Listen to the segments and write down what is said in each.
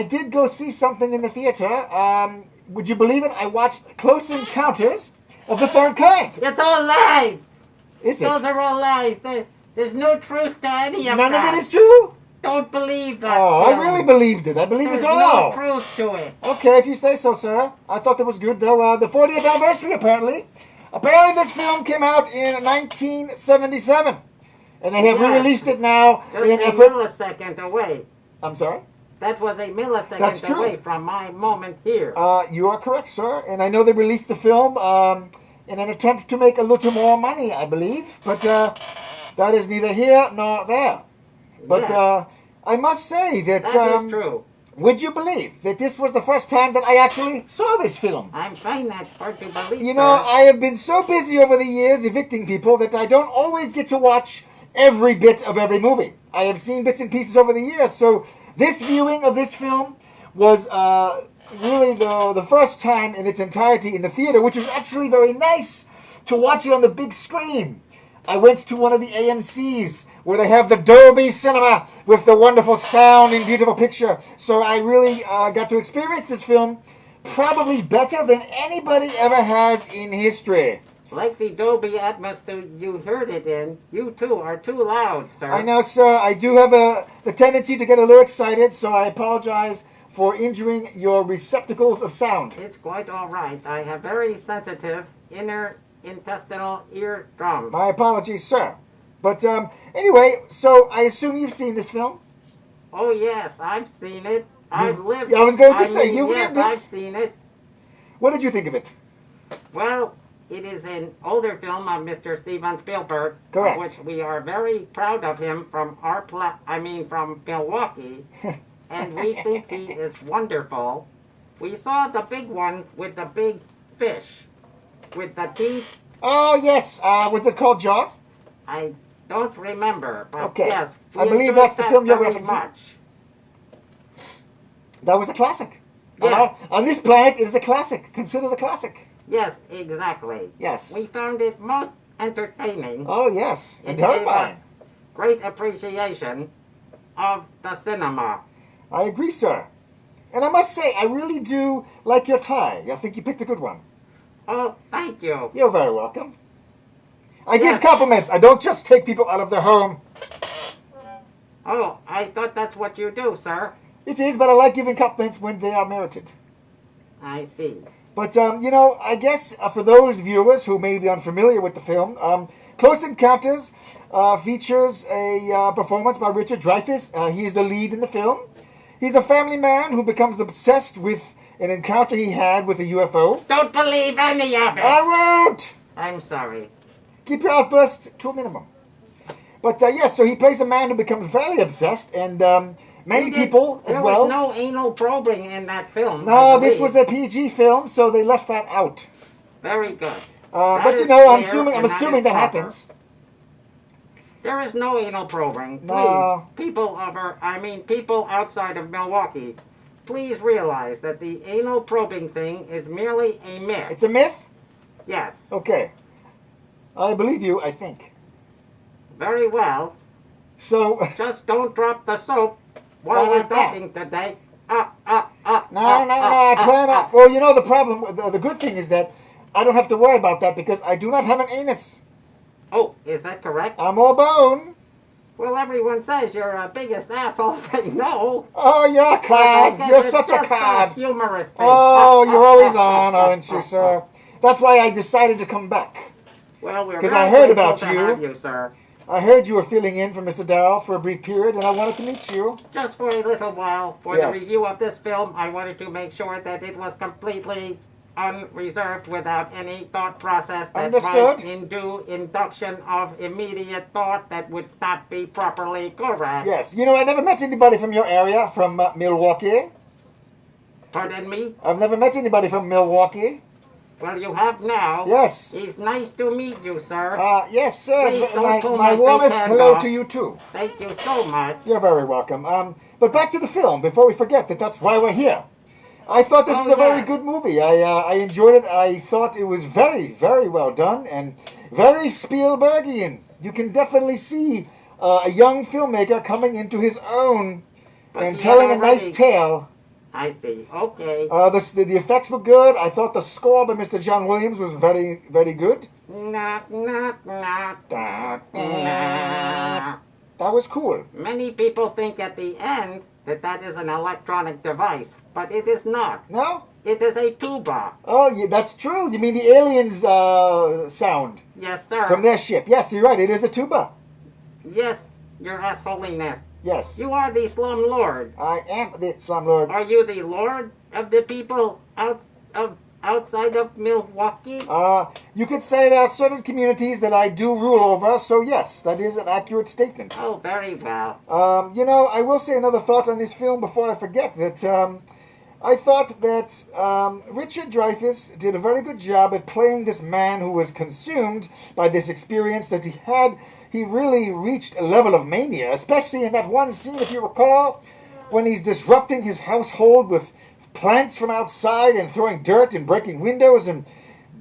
did go see something in the theater. Would you believe it? I watched Close Encounters of the Third Kind. It's all lies. Is it? Those are all lies. There's no truth to any of None that. of it is true? Don't believe that. Oh, film. I really believed it. I believe There's it all. no truth to it. Okay, if you say so, sir. I thought that was good, though. The 40th anniversary, apparently. Apparently, this film came out in 1977. And they have re-released it now Just in an a effort... millisecond away. I'm sorry? That was a millisecond That's true. away from my moment here. You are correct, sir. And I know they released the film in an attempt to make a little more money, I believe. But that is neither here nor there. But Yes. I must say that... That is true. Would you believe that this was the first time that I actually saw this film? I'm fine that part to believe. You know, I have been so busy over the years evicting people that I don't always get to watch every bit of every movie. I have seen bits and pieces over the years, so this viewing of this film was really the first time in its entirety in the theater, which was actually very nice to watch it on the big screen. I went to one of the AMCs where they have the Dolby Cinema with the wonderful sound and beautiful picture. So I really got to experience this film probably better than anybody ever has in history. Like the Dolby Atmos that you heard it in, you too are too loud, sir. I know, sir. I do have the tendency to get a little excited, so I apologize for injuring your receptacles of sound. It's quite all right. I have very sensitive inner intestinal eardrums. My apologies, sir. But anyway, so I assume you've seen this film? Oh yes, I've seen it. I've lived. I was going to say, you yes, lived it. I've seen it. What did you think of it? Well, it is an older film of Mr. Steven Spielberg, Correct. which we are very proud of him from from Milwaukee, and we think he is wonderful. We saw the big one with the big fish, with the teeth. Oh, yes. Was it called Jaws? I don't remember, but Okay. yes, we I believe enjoyed that's the that film you're very referencing. much. That was a classic. Yes. On this planet, it is a classic. Considered a classic. Yes, exactly. Yes. We found it most entertaining. Oh, yes. And It gave terrifying. us great appreciation of the cinema. I agree, sir. And I must say, I really do like your tie. I think you picked a good one. Oh, thank you. You're very welcome. I Yes. give compliments. I don't just take people out of their home. Oh, I thought that's what you do, sir. It is, but I like giving compliments when they are merited. I see. But, you know, I guess for those viewers who may be unfamiliar with the film, Close Encounters features a performance by Richard Dreyfuss. He is the lead in the film. He's a family man who becomes obsessed with an encounter he had with a UFO. Don't believe any of it. I won't! I'm sorry. Keep your outburst to a minimum. But, yes, so he plays a man who becomes fairly obsessed, and many people as well. There was no anal probing in that film. No, I this believe. was a PG film, so they left that out. Very good. But That you is know, I'm clear, assuming and that is proper. happens. There is no anal probing. Please, No. people outside of Milwaukee, please realize that the anal probing thing is merely a myth. It's a myth? Yes. Okay. I believe you, I think. Very well. So, Just don't drop the soap while we're talking today. no, I plan on... Well, you know, the problem, the good thing is that I don't have to worry about that because I do not have an anus. Oh, is that correct? I'm all bone. Well, everyone says you're a biggest asshole they know. Oh, you're a I card. guess You're it's such a just card. humorous thing. Oh, you're always on, aren't you, sir? That's why I decided to come back. Well, we're 'Cause very I heard grateful about to you. have you, sir. I heard you were filling in for Mr. Darrell for a brief period, and I wanted to meet you. Just for a little while, for Yes. the review of this film, I wanted to make sure that it was completely unreserved without any thought process that Understood. might induce induction of immediate thought that would not be properly correct. Yes, you know, I never met anybody from your area, from Milwaukee. Pardon me? I've never met anybody from Milwaukee. Well, you have now. Yes. It's nice to meet you, sir. Yes, sir. Please don't My, pull my my warmest big hand hello off. to you, too. Thank you so much. You're very welcome. But back to the film, before we forget that that's why we're here. I thought this Oh, was a very yes. good movie. I enjoyed it. I thought it was very, very well done and very Spielbergian. You can definitely see a young filmmaker coming into his own But and he telling a had already- nice tale. I see. Okay. The effects were good. I thought the score by Mr. John Williams was very, very good. Knock, knock, knock. That was cool. Many people think at the end that is an electronic device, but it is not. No? It is a tuba. Oh, yeah, that's true. You mean the aliens' sound Yes, sir. from their ship? Yes, you're right. It is a tuba. Yes, Your Ass Holiness. Yes. You are the slum lord. I am the slumlord. Are you the lord of the people outside of Milwaukee? You could say there are certain communities that I do rule over, so yes, that is an accurate statement. Oh, very well. I will say another thought on this film before I forget that I thought that Richard Dreyfuss did a very good job at playing this man who was consumed by this experience that he had. He really reached a level of mania, especially in that one scene, if you recall, when he's disrupting his household with plants from outside and throwing dirt and breaking windows and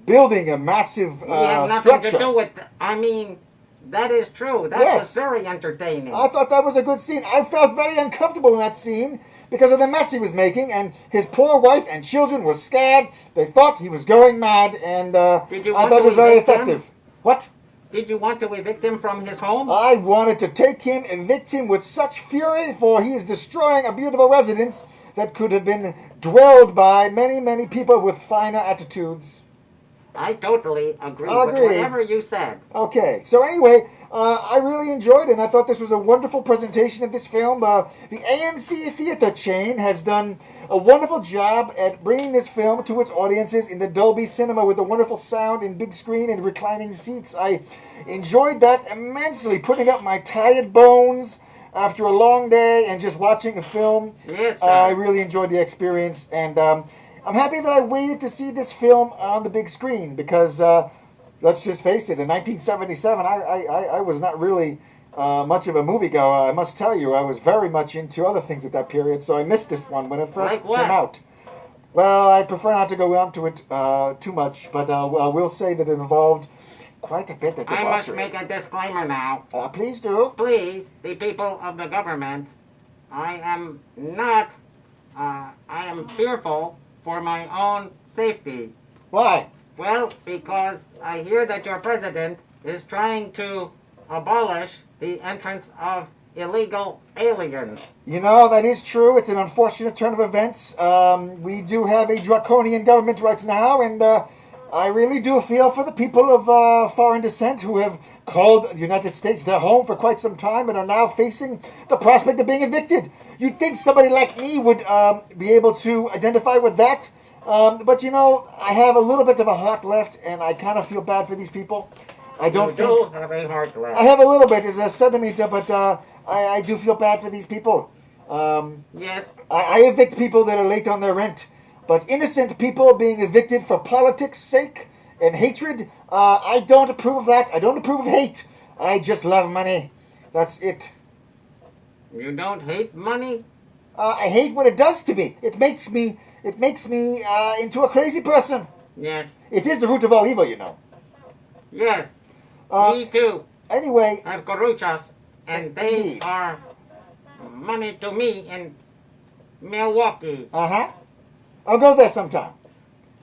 building a massive He had nothing structure. to do with. I mean, that is true. That Yes. was very entertaining. I thought that was a good scene. I felt very uncomfortable in that scene because of the mess he was making, and his poor wife and children were scared. They thought he was going mad, and Did you I want thought to it was very evict him? effective. What? Did you want to evict him from his home? I wanted to take him, evict him with such fury, for he is destroying a beautiful residence that could have been dwelled by many, many people with finer attitudes. I totally agree I with agree. whatever you said. Okay, so anyway, I really enjoyed it, and I thought this was a wonderful presentation of this film. The AMC theater chain has done a wonderful job at bringing this film to its audiences in the Dolby Cinema with the wonderful sound and big screen and reclining seats. I enjoyed that immensely, putting up my tired bones after a long day and just watching a film. Yes, sir. I really enjoyed the experience, and I'm happy that I waited to see this film on the big screen because, let's just face it, in 1977, I was not really much of a moviegoer. I must tell you, I was very much into other things at that period, so I missed this one when it first Like what? came out. Well, I prefer not to go into it too much, but I will say that it involved quite a bit of I must debauchery. make a disclaimer now. Please do. Please, the people of the government, I am not, I am fearful for my own safety. Why? Well, because I hear that your president is trying to abolish the entrance of illegal aliens. You know, that is true. It's an unfortunate turn of events. We do have a draconian government right now, and I really do feel for the people of foreign descent who have called the United States their home for quite some time and are now facing the prospect of being evicted. You'd think somebody like me would be able to identify with that. But, you know, I have a little bit of a heart left, and I kind of feel bad for these people. I don't You think... do have a heart left. I have a little bit as a centimeter, but I do feel bad for these people. Yes. I evict people that are late on their rent, but innocent people being evicted for politics' sake and hatred, I don't approve of that. I don't approve of hate. I just love money. That's it. You don't hate money? I hate what it does to me. It makes me into a crazy person. Yes. It is the root of all evil, you know. Yes. Me too. Anyway, Have caruchas, and they Indeed. are money to me in Milwaukee. I'll go there sometime.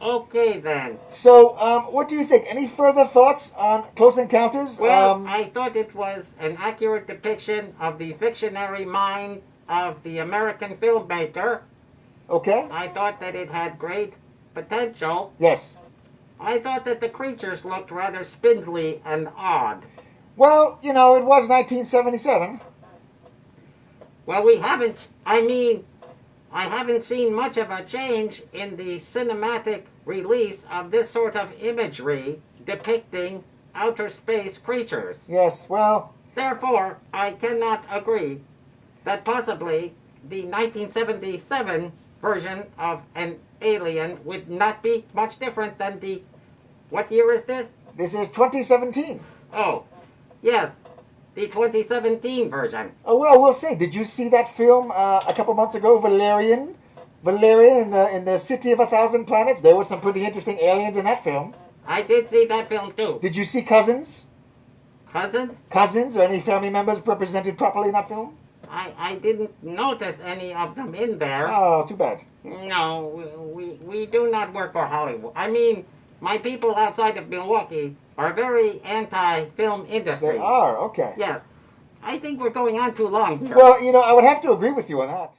Okay then. So, what do you think? Any further thoughts on Close Encounters? Well, I thought it was an accurate depiction of the fictionary mind of the American filmmaker. Okay. I thought that it had great potential. Yes. I thought that the creatures looked rather spindly and odd. Well, you know, it was 1977. Well, I haven't seen much of a change in the cinematic release of this sort of imagery depicting outer space creatures. Yes, well, Therefore, I cannot agree that possibly the 1977 version of an alien would not be much different than the... What year is this? this is 2017. Oh, yes, the 2017 version. Oh, well, we'll see. Did you see that film a couple months ago, Valerian? Valerian in the City of a Thousand Planets? There were some pretty interesting aliens in that film. I did see that film too. Did you see Cousins? Cousins? Cousins or any family members represented properly in that film? I didn't notice any of them in there. Oh, too bad. No, we do not work for Hollywood. I mean, my people outside of Milwaukee are very anti-film industry. They are, okay. Yes. I think we're going on too long here. Well, I would have to agree with you on that.